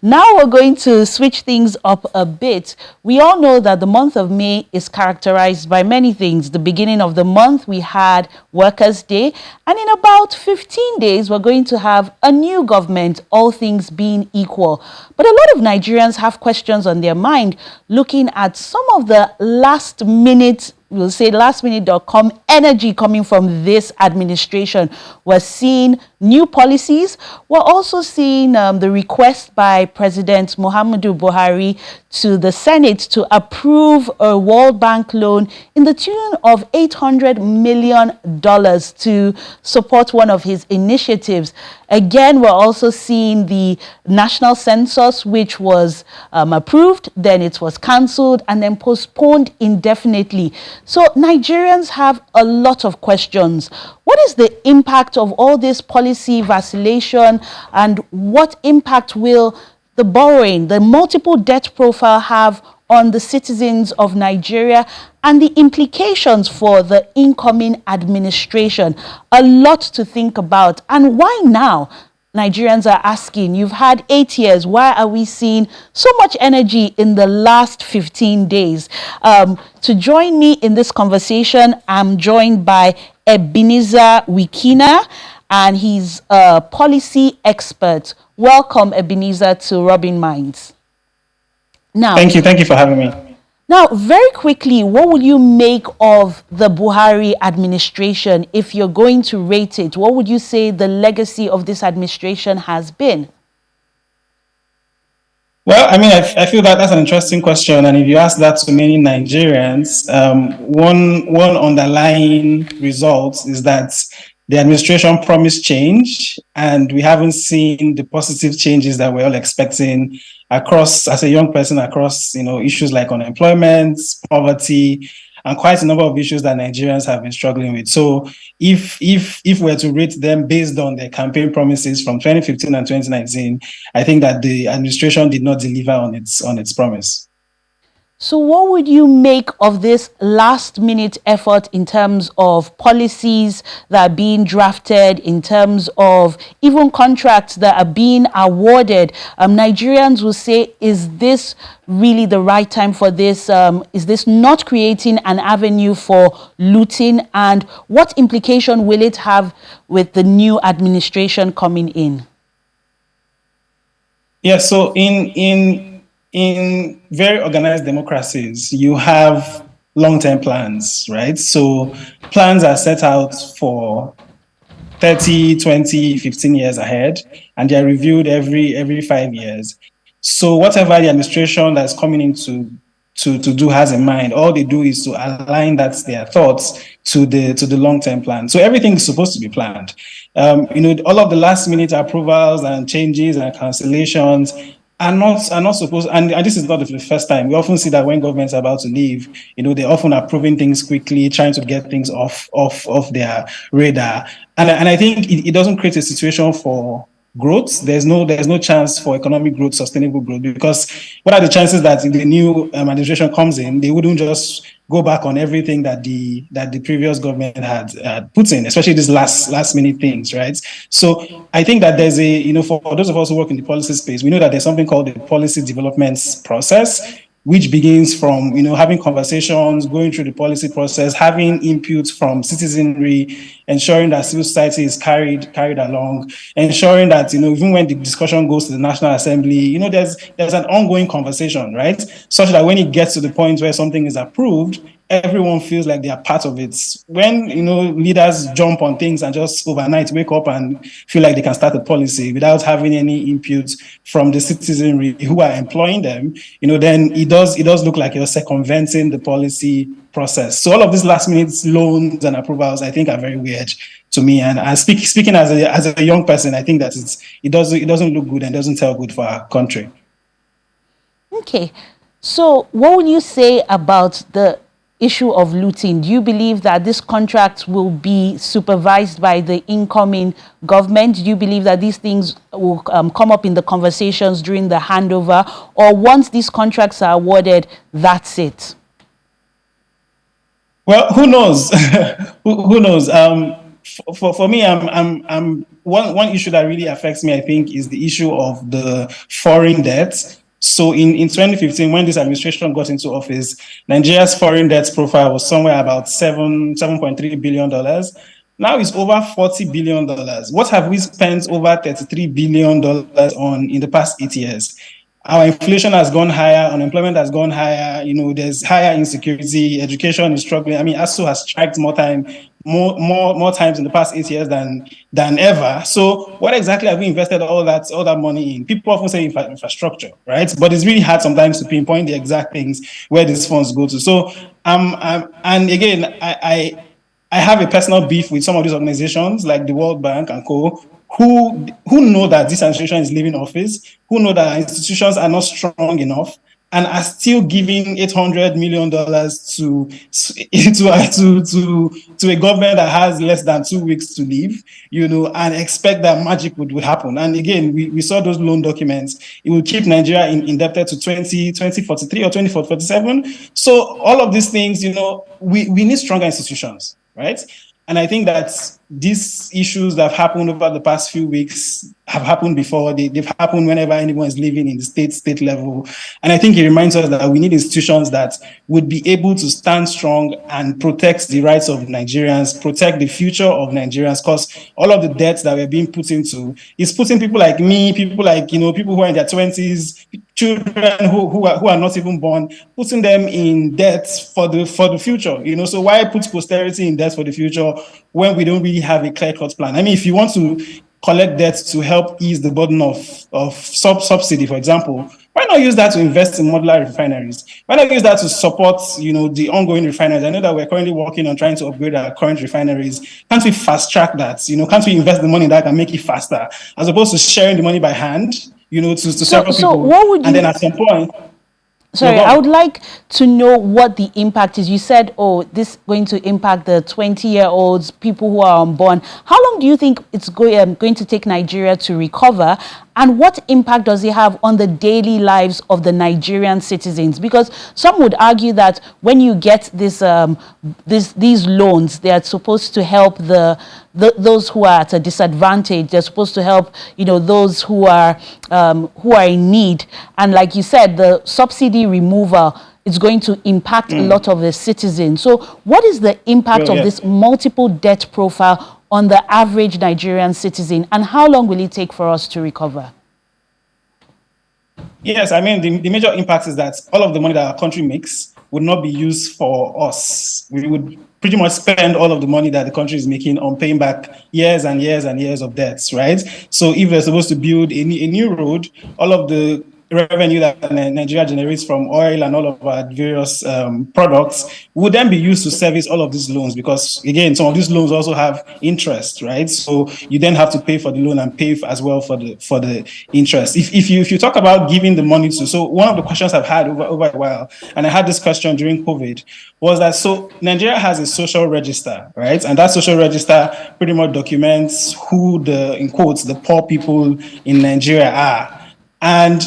Now we're going to switch things up a bit. We all know that the month of May is characterized by many things. The beginning of the month, we had Workers' Day, and in about 15 days, we're going to have a new government, all things being equal. But a lot of Nigerians have questions on their mind, looking at some of the last-minute lastminute.com energy coming from this administration. We're seeing new policies. We're also seeing the request by President Muhammadu Buhari to the Senate to approve a World Bank loan in the tune of $800 million to support one of his initiatives. Again, we're also seeing the national census, which was approved, then it was cancelled and then postponed indefinitely. So Nigerians have a lot of questions. What is the impact of all this policy vacillation, and what impact will the borrowing, the multiple debt profile have on the citizens of Nigeria, and the implications for the incoming administration? A lot to think about. And why now? Nigerians are asking. You've had 8 years. Why are we seeing so much energy in the last 15 days? To join me in this conversation, I'm joined by Ebenezer Wikina, and he's a policy expert. Welcome, Ebenezer, to Rubbing Minds. Now, Thank you for having me. Now, very quickly, what would you make of the Buhari administration? If you're going to rate it, what would you say the legacy of this administration has been? Well, I mean, I feel that that's an interesting question. And if you ask that to many Nigerians, one underlying result is that the administration promised change, and we haven't seen the positive changes that we're all expecting across, as a young person, across, issues like unemployment, poverty, and quite a number of issues that Nigerians have been struggling with. So if we're to rate them based on their campaign promises from 2015 and 2019, I think that the administration did not deliver on its promise. So what would you make of this last-minute effort in terms of policies that are being drafted, in terms of even contracts that are being awarded? Nigerians will say, is this really the right time for this? Is this not creating an avenue for looting? And what implication will it have with the new administration coming in? Yeah, so in very organized democracies, you have long-term plans, right? So plans are set out for 30, 20, 15 years ahead, and they're reviewed every 5 years. So whatever the administration that's coming in to do has in mind, all they do is to align their thoughts to the long-term plan. So everything is supposed to be planned. All of the last-minute approvals and changes and cancellations are not supposed, and this is not the first time. We often see that when governments are about to leave, they often are approving things quickly, trying to get things off their radar. And I think it doesn't create a situation for growth. There's no chance for economic growth, sustainable growth, because what are the chances that if the new administration comes in, they wouldn't just go back on everything that the previous government had put in, especially these last minute things, right? So I think that there's for those of us who work in the policy space, we know that there's something called the policy development process, which begins from, having conversations, going through the policy process, having input from citizenry, ensuring that civil society is carried along, ensuring that, even when the discussion goes to the National Assembly, there's an ongoing conversation, right? Such that when it gets to the point where something is approved, everyone feels like they are part of it. When, leaders jump on things and just overnight wake up and feel like they can start a policy without having any input from the citizenry who are employing them, then it does look like you're circumventing the policy process. So all of these last minute loans and approvals, I think, are very weird to me. And speaking as a young person, I think that it doesn't look good and doesn't tell good for our country. Okay. So what would you say about the issue of looting? Do you believe that this contract will be supervised by the incoming government? Do you believe that these things will come up in the conversations during the handover, or once these contracts are awarded, that's it? Well, who knows? Who knows? for me, I'm one issue that really affects me, I think, is the issue of the foreign debt. So in 2015, when this administration got into office, Nigeria's foreign debt profile was somewhere about $7.3 billion. Now it's over $40 billion. What have we spent over $33 billion on in the past 8 years? Our inflation has gone higher, unemployment has gone higher, there's higher insecurity, education is struggling. I mean, ASU has striked more times in the past 8 years than ever. So what exactly have we invested all that money in? People often say infrastructure, right? But it's really hard sometimes to pinpoint the exact things where these funds go to. So and again, I have a personal beef with some of these organizations like the World Bank and co, who know that this administration is leaving office, who know that our institutions are not strong enough, and are still giving $800 million to a government that has less than 2 weeks to leave, and expect that magic would happen. And again, we saw those loan documents. It will keep Nigeria indebted to 2043 or 2047. So all of these things, we need stronger institutions, right? And I think that these issues that have happened over the past few weeks have happened before. They've happened whenever anyone is living in the state level. And I think it reminds us that we need institutions that would be able to stand strong and protect the rights of Nigerians, protect the future of Nigerians, because all of the debts that we're being put into is putting people like me, people like, people who are in their 20s, children who are not even born, putting them in debt for the future. So why put posterity in debt for the future when we don't really have a clear-cut plan? I mean, if you want to collect debt to help ease the burden of subsidy, for example, why not use that to invest in modular refineries? Why not use that to support, the ongoing refineries? I know that we're currently working on trying to upgrade our current refineries. Can't we fast track that? Can't we invest the money in that and make it faster, as opposed to sharing the money by hand, to several people? So what would you... And then at some point... Sorry, I would like to know what the impact is. You said, this is going to impact the 20-year-olds, people who are unborn. How long do you think it's going to take Nigeria to recover? And what impact does it have on the daily lives of the Nigerian citizens? Because some would argue that when you get these loans, they are supposed to help those who are at a disadvantage. They're supposed to help, those who are in need. And like you said, the subsidy removal is going to impact a lot of the citizens. So what is the impact of this multiple debt profile on the average Nigerian citizen, and how long will it take for us to recover? Yes, I mean, the major impact is that all of the money that our country makes would not be used for us. We would pretty much spend all of the money that the country is making on paying back years and years and years of debts, right? So if we're supposed to build a new road, all of the revenue that Nigeria generates from oil and all of our various products would then be used to service all of these loans, because again, some of these loans also have interest, right? So you then have to pay for the loan and pay as well for the interest. If you talk about giving the money to, so one of the questions I've had over a while, and I had this question during COVID, was that, so Nigeria has a social register, right? And that social register pretty much documents who in quotes, the poor people in Nigeria are. And,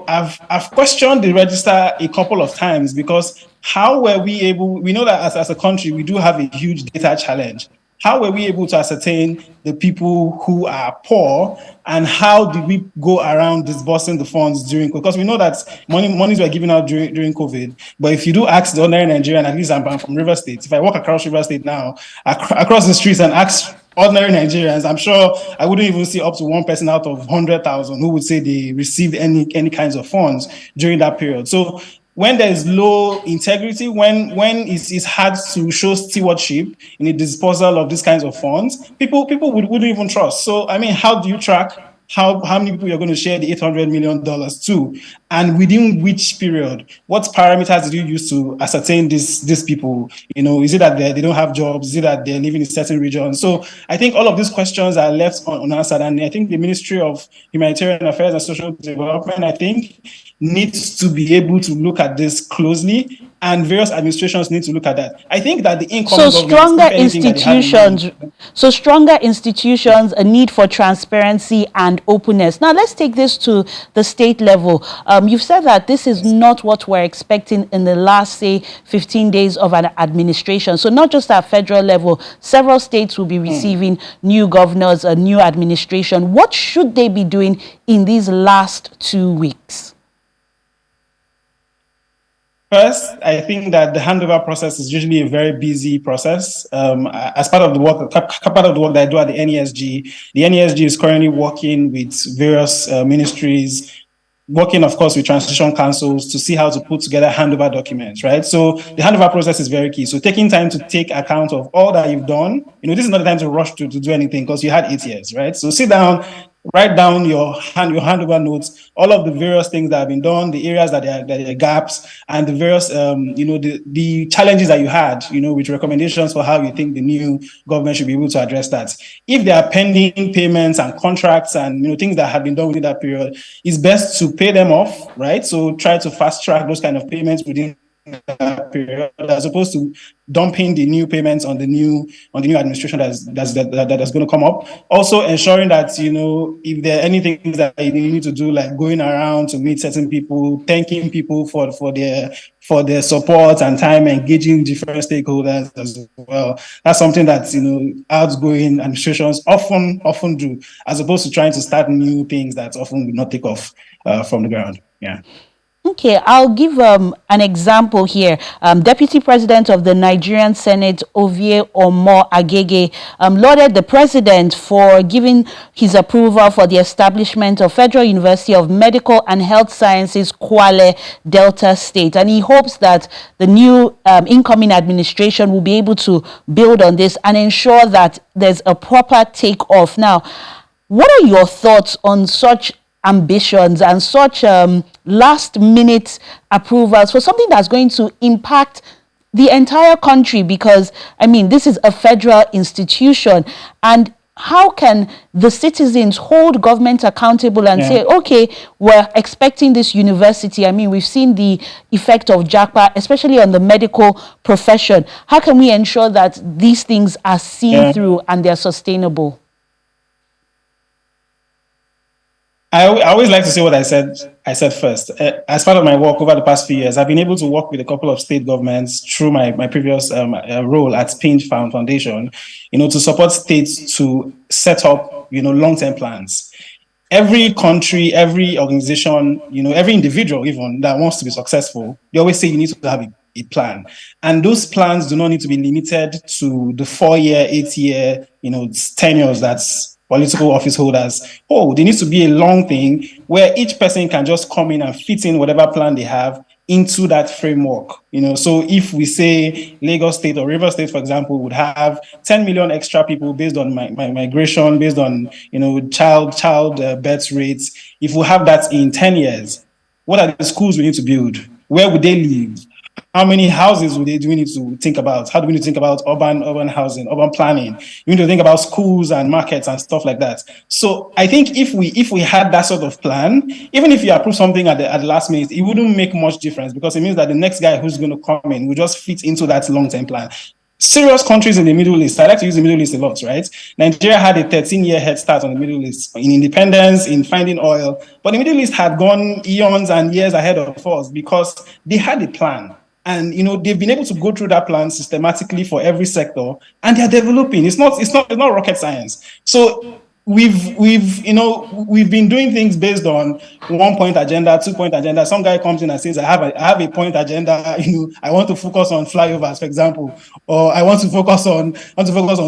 I've questioned the register a couple of times, because how were we able, we know that as a country, we do have a huge data challenge. How were we able to ascertain the people who are poor, and how did we go around disbursing the funds during COVID? Because we know that monies were given out during COVID. But if you do ask the ordinary Nigerian, at least I'm from River State, if I walk across River State now, across the streets and ask ordinary Nigerians, I'm sure I wouldn't even see up to one person out of 100,000 who would say they received any kinds of funds during that period. So when there's low integrity, when it's hard to show stewardship in the disposal of these kinds of funds, people wouldn't even trust. So, I mean, how do you track how many people you're going to share the $800 million to, and within which period? What parameters did you use to ascertain these people? Is it that they don't have jobs? Is it that they're living in certain regions? So I think all of these questions are left unanswered, and I think the Ministry of Humanitarian Affairs and Social Development, I think, needs to be able to look at this closely and various administrations need to look at that. I think that the So incoming government, stronger if anything that they have in mind, institutions, so stronger institutions, a need for transparency and openness. Now let's take this to the state level. You've said that this is not what we're expecting in the last, say, 15 days of an administration. So not just at federal level, several states will be receiving new governors, a new administration. What should they be doing in these last 2 weeks? first, I think that the handover process is usually a very busy process. As part of the work that I do at the NESG is currently working with various ministries, working, of course, with transition councils to see how to put together handover documents, right? So the handover process is very key. So taking time to take account of all that you've done, this is not the time to rush to do anything because you had 8 years, right? So sit down, write down your handover notes, all of the various things that have been done, the areas that there are gaps, and the various, the challenges that you had, with recommendations for how you think the new government should be able to address that. If there are pending payments and contracts and, things that have been done within that period, it's best to pay them off, right? So try to fast track those kind of payments within that period, as opposed to dumping the new payments on the new administration that's going to come up. Also ensuring that if there are anything that you need to do, like going around to meet certain people, thanking people for their support and time, engaging different stakeholders as well. That's something that outgoing administrations often do, as opposed to trying to start new things that often will not take off from the ground. Yeah. Okay, I'll give an example here. Deputy President of the Nigerian Senate, Ovie Omo Agege, lauded the president for giving his approval for the establishment of Federal University of Medical and Health Sciences, Kwale, Delta State. And he hopes that the new incoming administration will be able to build on this and ensure that there's a proper takeoff. Now, what are your thoughts on such ambitions and such last minute approvals for something that's going to impact the entire country? Because this is a federal institution, and how can the citizens hold government accountable and say, okay, we're expecting this university? We've seen the effect of JAPA, especially on the medical profession. How can we ensure that these things are seen through and they're sustainable? I always like to say what I said first. As part of my work over the past few years, I've been able to work with a couple of state governments through my previous role at Pinch Foundation, to support states to set up, long-term plans. Every country, every organization, every individual even that wants to be successful, they always say you need to have a plan. And those plans do not need to be limited to the 4-year, 8-year, tenures that's political office holders. There needs to be a long thing where each person can just come in and fit in whatever plan they have into that framework. So if we say Lagos State or Rivers State, for example, would have 10 million extra people based on migration, based on child birth rates. If we have that in 10 years, what are the schools we need to build? Where would they live? How many houses do we need to think about? How do we need to think about urban housing, urban planning? We need to think about schools and markets and stuff like that. So I think if we had that sort of plan, even if you approve something at the last minute, it wouldn't make much difference, because it means that the next guy who's going to come in will just fit into that long-term plan. Serious countries in the Middle East, I like to use the Middle East a lot, right? Nigeria had a 13-year head start on the Middle East in independence, in finding oil, but the Middle East had gone eons and years ahead of us because they had a plan. And they've been able to go through that plan systematically for every sector, and they're developing. It's not rocket science. So we've been doing things based on 1-point agenda, 2-point agenda. Some guy comes in and says, I have a point agenda. I want to focus on flyovers, for example, or I want to focus on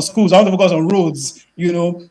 schools. I want to focus on roads.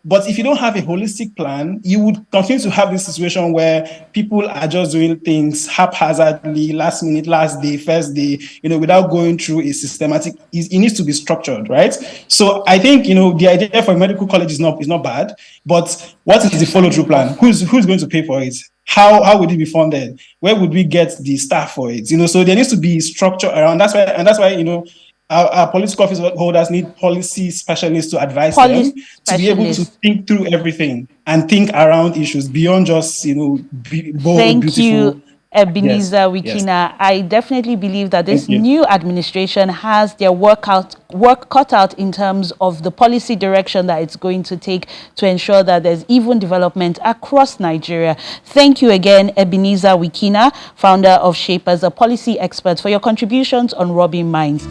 But if you don't have a holistic plan, you would continue to have this situation where people are just doing things haphazardly, last minute, last day, first day, without going through a systematic. It needs to be structured, right? So I think the idea for a medical college is not bad, but what is the follow-through plan? Who's going to pay for it? How would it be funded? Where would we get the staff for it? So there needs to be structure around. That's why our political office holders need policy specialists to advise them to be able to think through everything and think around issues beyond just bold, beautiful. Yes. Ebenezer Yes. Wikina. I definitely believe that this Thank you. new administration has their work cut out in terms of the policy direction that it's going to take to ensure that there's even development across Nigeria. Thank you again, Ebenezer Wikina, founder of Shapers, a policy expert, for your contributions on Rubbing Minds.